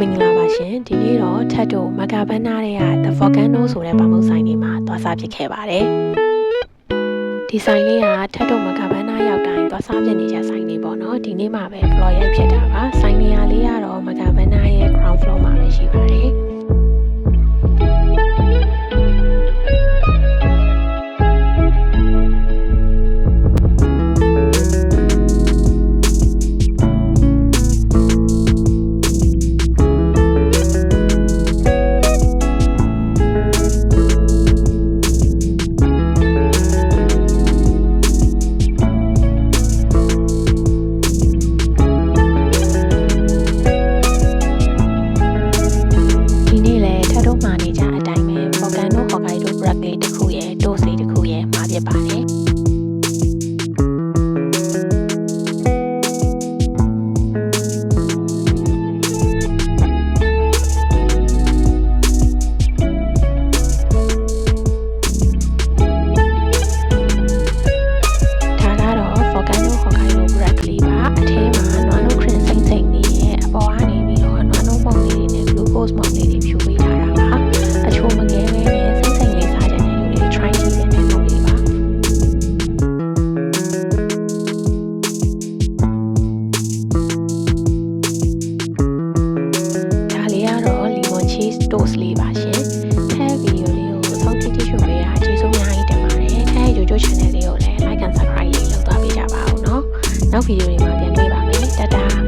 မင်္ဂလာပါရှင်ဒီနေ့တော့ထပ်တို့မဂါဘန်နာတွေက The Volcano ဆိုတဲ့ပေါမုတ်ဆိုင်လေးမှာသွားစားဖြစ်ခဲ့ပါတယ်ဒီဆိုင်လေးကထပ်တို့မဂါဘန်နာရောက်တိုင်းသွားစားဖြစ်နေကြဆိုင်လေးပေါ့နော်ဒီနေ့မှပဲ floor ရိုက်ဖြစ်တာပါဆိုင်နေရာလေးကတော့မဂါဘန်နာရဲ့ ground floor မှာပဲရှိပါတယ်ဖြစ်ပါတယ်toast လေးပါရှင်။ထဲဗီဒီယိုလေးကိုဆုံးဖြတ်ကြည့်ရှုပေးတာကျေးဇူးအများကြီးတင်ပါတယ်။ထဲ YouTube channel လေးကိုလည်း like and subscribe လေးလုပ်သွားပေးကြပါဦးနော်။နောက်ဗီဒီယိုတွေမှာပြန်တွေ့ပါမယ်။တတား